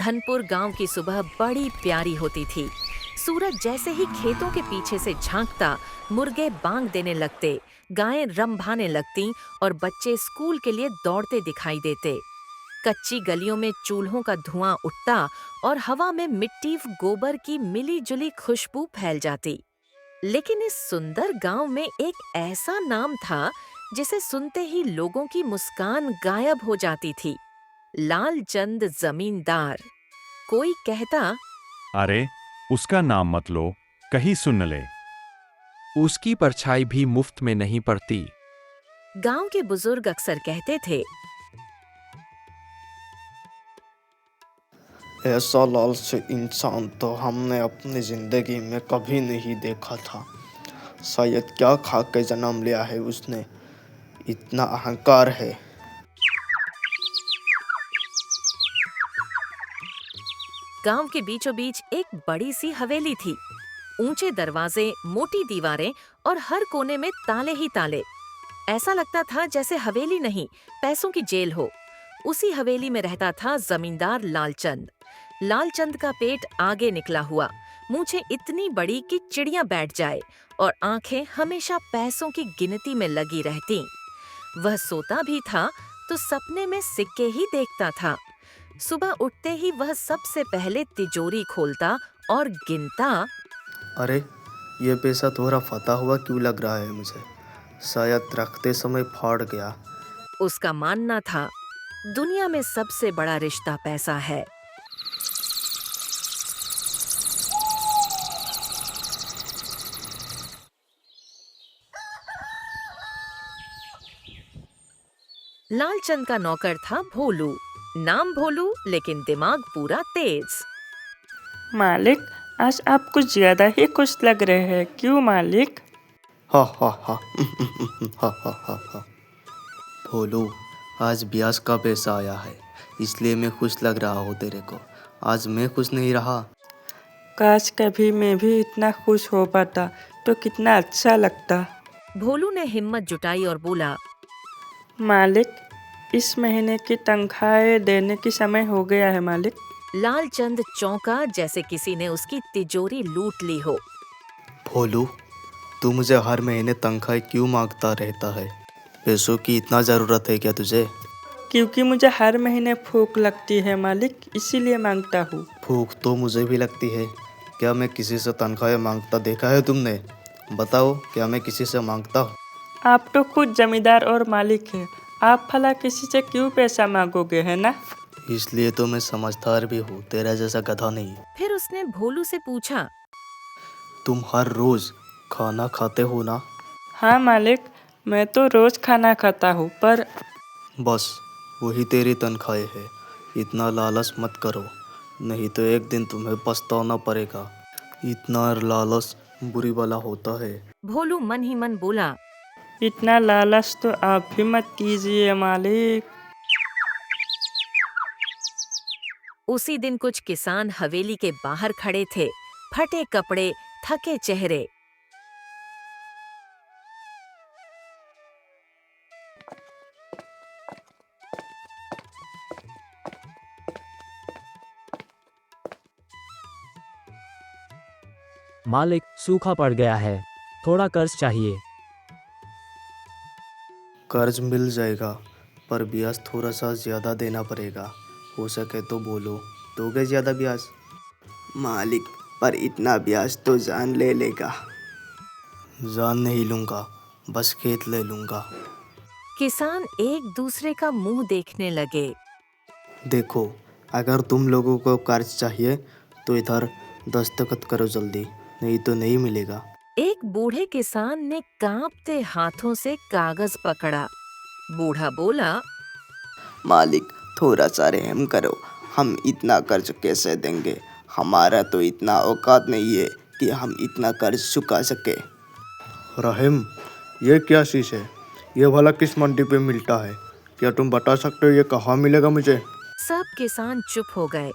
धनपुर गांव की सुबह बड़ी प्यारी होती थी। सूरज जैसे ही खेतों के पीछे से झांकता, मुर्गे बांग देने लगते, गायें रंभाने लगतीं और बच्चे स्कूल के लिए दौड़ते दिखाई देते। कच्ची गलियों में चूल्हों का धुआं उठता और हवा में मिट्टी व गोबर की मिली-जुली खुशबू फैल जाती। लेकिन इस सुंदर गांव में एक ऐसा नाम था जिसे सुनते ही लोगों की मुस्कान गायब हो जाती थी। लालचंद जमींदार। कोई कहता, अरे, उसका नाम मत लो, कहीं सुन ले। उसकी परछाई भी मुफ्त में नहीं पड़ती। गांव के बुजुर्ग अक्सर कहते थे, ऐसा लालची इंसान तो हमने अपनी जिंदगी में कभी नहीं देखा था। शायद क्या खा के जन्म लिया है उसने, इतना अहंकार है। गांव के बीचों बीच एक बड़ी सी हवेली थी। ऊंचे दरवाजे, मोटी दीवारें और हर कोने में ताले ही ताले। ऐसा लगता था जैसे हवेली नहीं, पैसों की जेल हो। उसी हवेली में रहता था जमींदार लालचंद। लालचंद का पेट आगे निकला हुआ, मूंछें इतनी बड़ी कि चिड़िया बैठ जाए और आंखें हमेशा पैसों की गिनती में लगी रहती। वह सोता भी था तो सपने में सिक्के ही देखता था। सुबह उठते ही वह सबसे पहले तिजोरी खोलता और गिनता। अरे, ये पैसा थोड़ा फटा हुआ क्यों लग रहा है मुझे? शायद रखते समय फाड़ गया। उसका मानना था, दुनिया में सबसे बड़ा रिश्ता पैसा है। लालचंद का नौकर था भोलू। नाम भोलू, लेकिन दिमाग पूरा तेज। मालिक, आज आप कुछ ज्यादा ही खुश लग रहे हैं, क्यों मालिक? हा हा हा हा हा हा हा। भोलू, आज ब्याज का पैसा आया है, इसलिए मैं खुश लग रहा हूँ तेरे को। आज मैं खुश नहीं रहा। काश कभी मैं भी इतना खुश हो पाता तो कितना अच्छा लगता। भोलू ने हिम्मत जुटाई और बोला, मालिक, इस महीने की तनख्वाह देने की समय हो गया है मालिक। लालचंद चौंका जैसे किसी ने उसकी तिजोरी लूट ली हो। भोलू, तू मुझे हर महीने तनख्वाह क्यों मांगता रहता है? पैसों की इतना ज़रूरत है क्या तुझे? क्योंकि मुझे हर महीने भूख लगती है मालिक, इसीलिए मांगता हूँ। भूख तो मुझे भी लगती है। क्या मैं किसी से तनख्वाह मांगता देखा है तुमने? बताओ, क्या मैं किसी से मांगता हूँ? आप तो खुद जमींदार और मालिक हैं, आप भला किसी से क्यों पैसा मांगोगे, है ना? इसलिए तो मैं समझदार भी हूँ, तेरा जैसा गधा नहीं। फिर उसने भोलू से पूछा, तुम हर रोज खाना खाते हो ना? हाँ मालिक, मैं तो रोज खाना खाता हूँ, पर बस वही तेरी तनख्वाह है। इतना लालच मत करो, नहीं तो एक दिन तुम्हें पछताना पड़ेगा। इतना लालच बुरी वाला होता है। भोलू मन ही मन बोला, इतना लालच तो आप भी मत कीजिए मालिक। उसी दिन कुछ किसान हवेली के बाहर खड़े थे, फटे कपड़े, थके चेहरे। मालिक, सूखा पड़ गया है, थोड़ा कर्ज चाहिए। कर्ज मिल जाएगा, पर ब्याज थोड़ा सा ज़्यादा देना पड़ेगा। हो सके तो बोलो, दोगे ज़्यादा ब्याज? मालिक, पर इतना ब्याज तो जान ले लेगा। जान नहीं लूँगा, बस खेत ले लूँगा। किसान एक दूसरे का मुंह देखने लगे। देखो, अगर तुम लोगों को कर्ज चाहिए तो इधर दस्तखत करो जल्दी, नहीं तो नहीं मिलेगा। एक बूढ़े किसान ने कांपते हाथों से कागज पकड़ा। बूढ़ा बोला, मालिक, थोड़ा सा रहम करो, हम इतना कर्ज कैसे देंगे? हमारा तो इतना औकात नहीं है कि हम इतना कर्ज चुका सके। रहम, ये क्या चीज़ है? ये वाला किस मंडी पे मिलता है? क्या तुम बता सकते हो ये कहाँ मिलेगा मुझे? सब किसान चुप हो गए।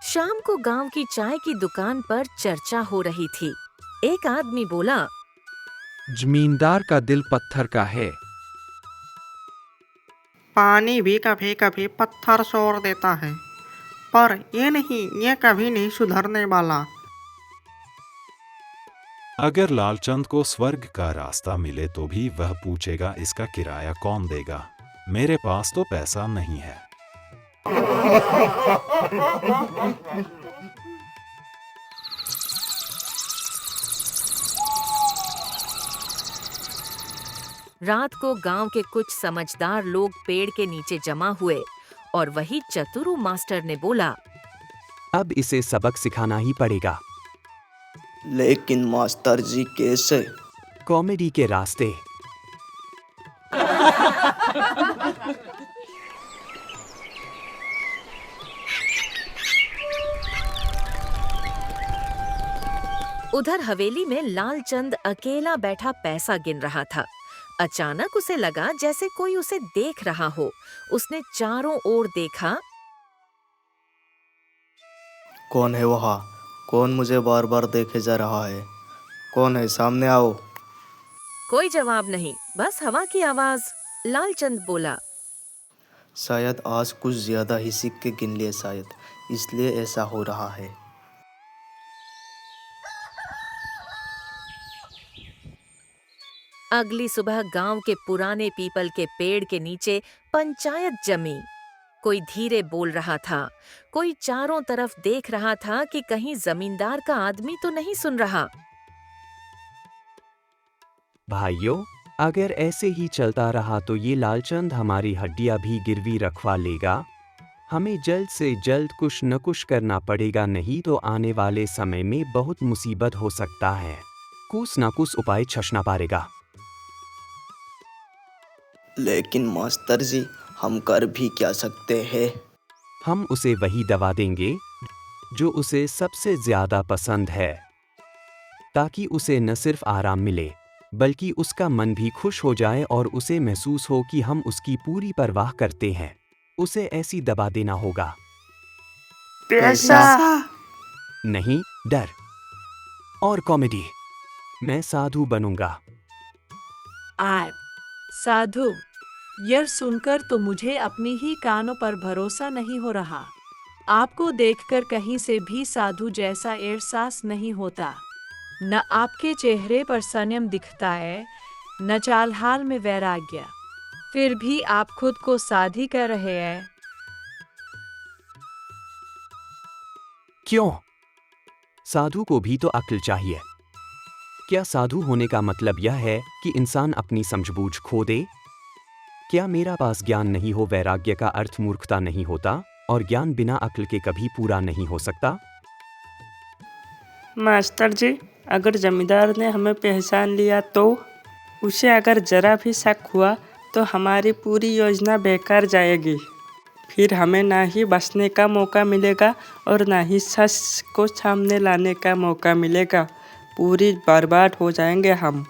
शाम को गांव की चाय की दुकान पर चर्चा हो रही थी। एक आदमी बोला, जमींदार का दिल पत्थर का है। पानी भी कभी कभी पत्थर छोड़ देता है। पर ये नहीं, ये कभी नहीं सुधरने वाला। अगर लालचंद को स्वर्ग का रास्ता मिले तो भी वह पूछेगा इसका किराया कौन देगा। मेरे पास तो पैसा नहीं है। रात को गांव के कुछ समझदार लोग पेड़ के नीचे जमा हुए और वही चतुरु मास्टर ने बोला, अब इसे सबक सिखाना ही पड़ेगा। लेकिन मास्टर जी कैसे? कॉमेडी के रास्ते। उधर हवेली में लालचंद अकेला बैठा पैसा गिन रहा था। अचानक उसे लगा जैसे कोई उसे देख रहा हो। उसने चारों ओर देखा। कौन है वहाँ? कौन मुझे बार बार देखे जा रहा है? कौन है? सामने आओ। कोई जवाब नहीं, बस हवा की आवाज। लालचंद बोला, शायद आज कुछ ज्यादा ही सीख के गिन लिए, शायद इसलिए ऐसा हो रहा है। अगली सुबह गांव के पुराने पीपल के पेड़ के नीचे पंचायत जमी। कोई धीरे बोल रहा था, कोई चारों तरफ देख रहा था कि कहीं जमींदार का आदमी तो नहीं सुन रहा। भाइयों, अगर ऐसे ही चलता रहा तो ये लालचंद हमारी हड्डियां भी गिरवी रखवा लेगा। हमें जल्द से जल्द कुछ न कुछ करना पड़ेगा, नहीं तो आने वाले समय में बहुत मुसीबत हो सकता है। कुछ न कुछ उपाय छचना पड़ेगा। लेकिन मास्टर जी, हम कर भी क्या सकते हैं? हम उसे वही दवा देंगे जो उसे सबसे ज्यादा पसंद है, ताकि उसे न सिर्फ आराम मिले बल्कि उसका मन भी खुश हो जाए और उसे महसूस हो कि हम उसकी पूरी परवाह करते हैं। उसे ऐसी दवा देना होगा। पैसा। नहीं, डर और कॉमेडी। मैं साधु बनूंगा। आप साधु? यह सुनकर तो मुझे अपनी ही कानों पर भरोसा नहीं हो रहा। आपको देखकर कहीं से भी साधु जैसा एहसास नहीं होता। न आपके चेहरे पर संयम दिखता है, न चाल हाल में वैराग्य। फिर भी आप खुद को साधी कर रहे हैं। क्यों? साधु को भी तो अक्ल चाहिए। क्या साधु होने का मतलब यह है कि इंसान अपनी समझबूझ खो दे? क्या मेरा पास ज्ञान नहीं हो वैराग्य का अर्थ मूर्खता नहीं होता, और ज्ञान बिना अक्ल के कभी पूरा नहीं हो सकता? मास्टर जी, अगर जमींदार ने हमें पहचान लिया तो? उसे अगर जरा भी शक हुआ तो हमारी पूरी योजना बेकार जाएगी। फिर हमें ना ही बचने का मौका मिलेगा और ना ही सच को सामने लाने का मौका मिलेगा। पूरी बर्बाद हो जाएंगे हम।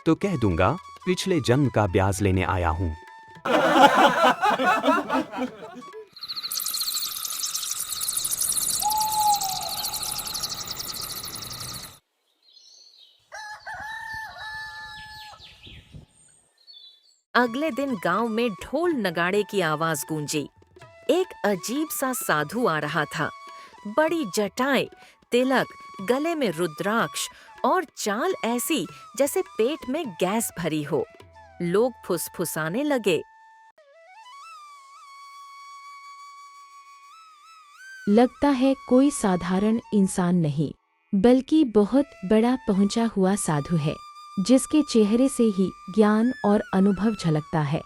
तो कह दूंगा, पिछले जन्म का ब्याज लेने आया हूं। अगले दिन गांव में ढोल नगाड़े की आवाज गूंजी। एक अजीब सा साधु आ रहा था। बड़ी जटाएं, तिलक, गले में रुद्राक्ष और चाल ऐसी जैसे पेट में गैस भरी हो। लोग फुसफुसाने लगे। लगता है कोई साधारण इंसान नहीं, बल्कि बहुत बड़ा पहुंचा हुआ साधु है, जिसके चेहरे से ही ज्ञान और अनुभव झलकता है।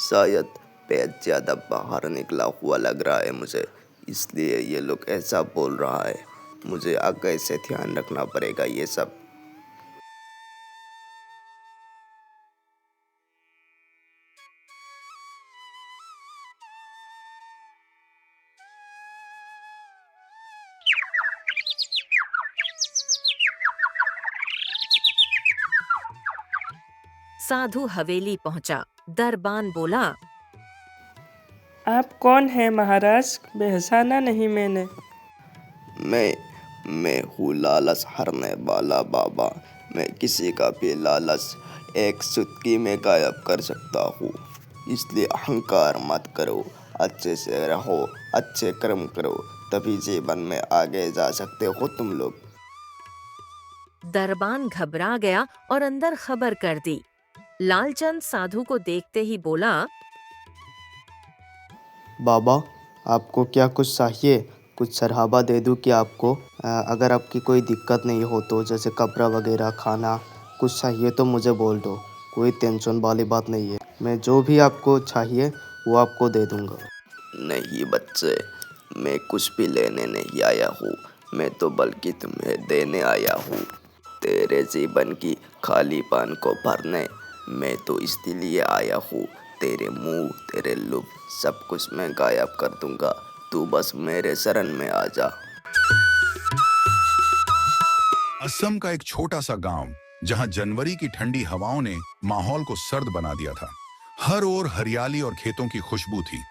शायद पेट ज्यादा बाहर निकला हुआ लग रहा है मुझे, इसलिए ये लोग ऐसा बोल रहा है। मुझे आगे से ध्यान रखना पड़ेगा ये सब। साधु हवेली पहुंचा। दरबान बोला, आप कौन हैं महाराज? पहचाना नहीं मैंने। मैं हूँ लालच हरने वाला बाबा। मैं किसी का भी लालच एक चुटकी में गायब कर सकता हूँ, इसलिए अहंकार मत करो। अच्छे से रहो, अच्छे कर्म करो, तभी जीवन में आगे जा सकते हो तुम लोग। दरबान घबरा गया और अंदर खबर कर दी। लालचंद साधु को देखते ही बोला, बाबा, आपको क्या कुछ चाहिए? कुछ सरहाबा दे दूँ क्या आपको? अगर आपकी कोई दिक्कत नहीं हो तो, जैसे कपड़ा वगैरह, खाना कुछ चाहिए तो मुझे बोल दो, कोई टेंशन वाली बात नहीं है। मैं जो भी आपको चाहिए वो आपको दे दूँगा। नहीं बच्चे, मैं कुछ भी लेने नहीं आया हूँ, मैं तो बल्कि तुम्हें देने आया हूँ, तेरे जीवन की खालीपन को भरने। मैं तो इसलिए आया हूँ, तेरे मुंह, तेरे लुभ सब कुछ मैं गायब कर दूंगा, तू बस मेरे शरण में आ जा। असम का एक छोटा सा गांव, जहां जनवरी की ठंडी हवाओं ने माहौल को सर्द बना दिया था। हर ओर हरियाली और खेतों की खुशबू थी।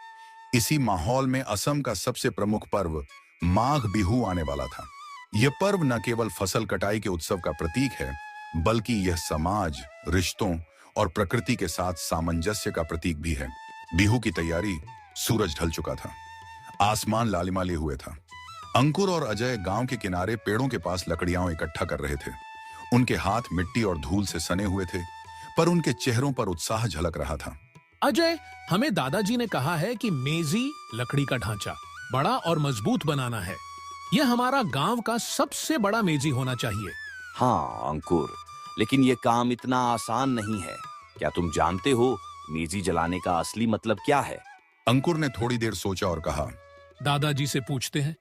इसी माहौल में असम का सबसे प्रमुख पर्व माघ बिहू आने वाला था। यह पर्व न केवल फसल कटाई के उत्सव का प्रतीक है, बल्कि यह समाज, रिश्तों और प्रकृति के साथ सामंजस्य का प्रतीक भी है। बिहू की तैयारी, सूरज ढल चुका था, आसमान लालिमा लिए हुए था। अंकुर और अजय गांव के किनारे पेड़ों के पास लकड़ियां इकट्ठा कर रहे थे। उनके हाथ मिट्टी और धूल से सने हुए थे, पर उनके चेहरों पर उत्साह झलक रहा था। अजय, हमें दादाजी ने कहा है कि मेजी, लकड़ी का ढांचा, बड़ा और मजबूत बनाना है। यह हमारा गांव का सबसे बड़ा मेजी होना चाहिए। हाँ अंकुर, लेकिन यह काम इतना आसान नहीं है। क्या तुम जानते हो मेजी जलाने का असली मतलब क्या है? अंकुर ने थोड़ी देर सोचा और कहा, दादाजी से पूछते हैं,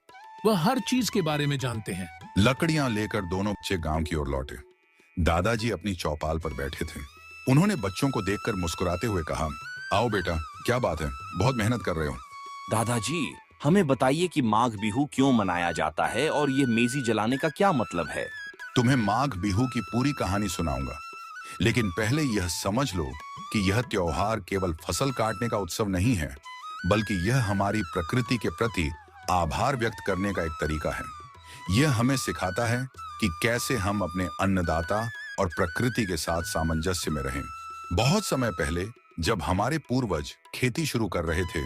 वह हर चीज के बारे में जानते हैं। लकड़ियां लेकर दोनों बच्चे गांव की ओर लौटे। दादाजी अपनी चौपाल पर बैठे थे। उन्होंने बच्चों को देखकर मुस्कुराते हुए कहा, आओ बेटा, क्या बात है, बहुत मेहनत कर रहे हो। दादाजी, हमें बताइए कि माघ बिहू क्यों मनाया जाता है और ये मेजी जलाने का क्या मतलब है? तुम्हें माघ बिहू की पूरी कहानी सुनाऊंगा, लेकिन पहले यह समझ लो कि यह त्योहार केवल फसल काटने का उत्सव नहीं है, बल्कि यह हमारी प्रकृति के प्रति आभार व्यक्त करने का एक तरीका है। यह हमें सिखाता है कि कैसे हम अपने अन्नदाता और प्रकृति के साथ सामंजस्य में रहें। बहुत समय पहले जब हमारे पूर्वज खेती शुरू कर रहे थे,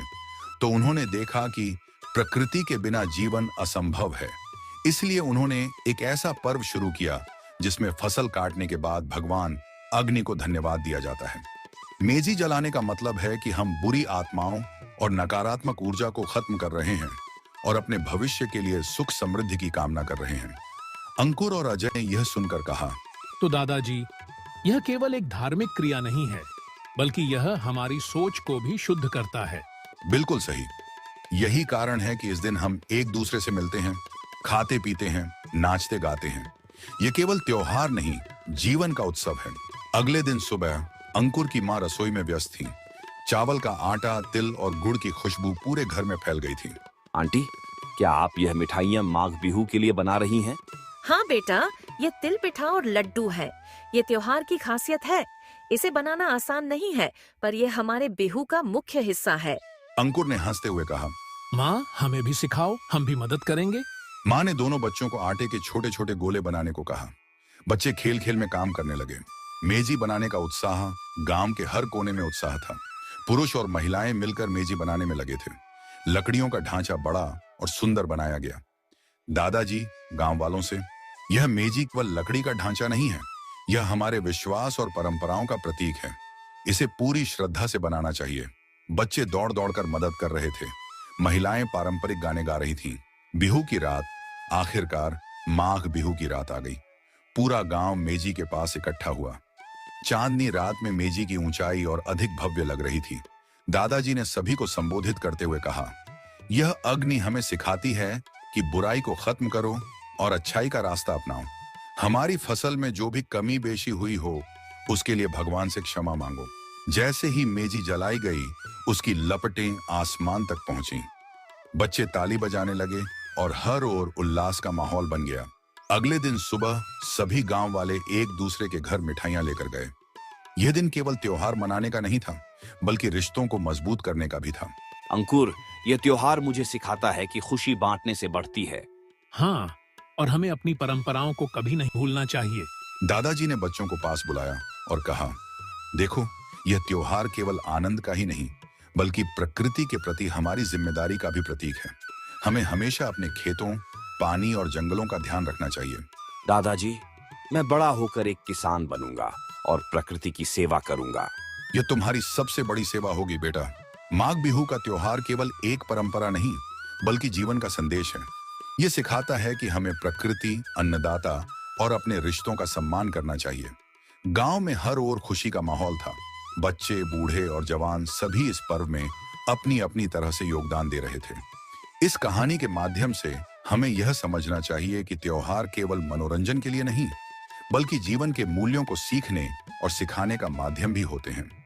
तो उन्होंने देखा कि प्रकृति के बिना जीवन असंभव है। इसलिए उन्होंने एक ऐसा पर्व शुरू किया जिसमें फसल काटने के बाद भगवान अग्नि को धन्यवाद दिया जाता है। मेजी जलाने का मतलब है कि हम बुरी आत्माओं और नकारात्मक ऊर्जा को खत्म कर रहे हैं और अपने भविष्य के लिए सुख समृद्धि की कामना कर रहे हैं। अंकुर और अजय ने यह सुनकर कहा, तो दादाजी, यह केवल एक धार्मिक क्रिया नहीं है, बल्कि यह हमारी सोच को भी शुद्ध करता है। बिल्कुल सही। यही कारण है कि इस दिन हम एक दूसरे से मिलते हैं, खाते पीते हैं, नाचते गाते हैं। यह केवल त्योहार नहीं, जीवन का उत्सव है। अगले दिन सुबह अंकुर की माँ रसोई में व्यस्त थी। चावल का आटा, तिल और गुड़ की खुशबू पूरे घर में फैल गई थी। आंटी, क्या आप यह मिठाइयाँ माघ बिहू के लिए बना रही हैं? हाँ बेटा, ये तिल पिठा और लड्डू है। ये त्योहार की खासियत है। इसे बनाना आसान नहीं है, पर यह हमारे बिहू का मुख्य हिस्सा है। अंकुर ने हंसते हुए कहा, माँ, हमें भी सिखाओ, हम भी मदद करेंगे। माँ ने दोनों बच्चों को आटे के छोटे छोटे गोले बनाने को कहा। बच्चे खेल खेल में काम करने लगे। मेजी बनाने का उत्साह गांव के हर कोने में उत्साह था। पुरुष और महिलाएं मिलकर मेजी बनाने में लगे थे। लकड़ियों का ढांचा बड़ा और सुंदर बनाया गया। दादाजी गांव वालों से, यह मेजी केवल लकड़ी का ढांचा नहीं है, यह हमारे विश्वास और परंपराओं का प्रतीक है। इसे पूरी श्रद्धा से बनाना चाहिए। बच्चे दौड़ दौड़ कर मदद कर रहे थे। महिलाएं पारंपरिक गाने गा रही थीं। बिहू की रात, आखिरकार माघ बिहू की रात आ गई। पूरा गांव मेजी के पास इकट्ठा हुआ। चांदनी रात में मेजी की ऊंचाई और अधिक भव्य लग रही थी। दादाजी ने सभी को संबोधित करते हुए कहा, यह अग्नि हमें सिखाती है कि बुराई को खत्म करो और अच्छाई का रास्ता अपनाओ। हमारी फसल में जो भी कमी बेशी हुई हो, उसके लिए भगवान से क्षमा मांगो। जैसे ही मेजी जलाई गई, उसकी लपटें आसमान तक पहुंची। बच्चे ताली बजाने लगे और हर ओर उल्लास का माहौल बन गया। अगले दिन सुबह सभी गांव वाले एक दूसरे के घर मिठाइयां लेकर गए। यह दिन केवल त्योहार मनाने का नहीं था, बल्कि रिश्तों को मजबूत करने का भी था। अंकुर, यह त्योहार मुझे सिखाता है कि खुशी बांटने से बढ़ती है। हाँ, और हमें अपनी परंपराओं को कभी नहीं भूलना चाहिए। दादाजी ने बच्चों को पास बुलाया और कहा, देखो, यह त्योहार केवल आनंद का ही नहीं, बल्कि प्रकृति के प्रति हमारी जिम्मेदारी का भी प्रतीक है। हमें हमेशा अपने खेतों, पानी और जंगलों का ध्यान रखना चाहिए। दादाजी, मैं बड़ा होकर एक किसान बनूंगा और प्रकृति की सेवा करूंगा। यह तुम्हारी सबसे बड़ी सेवा होगी बेटा। माघ बिहू का त्योहार केवल एक परंपरा नहीं, बल्कि जीवन का संदेश है। यह सिखाता है कि हमें प्रकृति, अन्नदाता और अपने रिश्तों का सम्मान करना चाहिए। गांव में हर ओर खुशी का माहौल था। बच्चे, बूढ़े और जवान सभी इस पर्व में अपनी अपनी तरह से योगदान दे रहे थे। इस कहानी के माध्यम से हमें यह समझना चाहिए कि त्योहार केवल मनोरंजन के लिए नहीं, बल्कि जीवन के मूल्यों को सीखने और सिखाने का माध्यम भी होते हैं।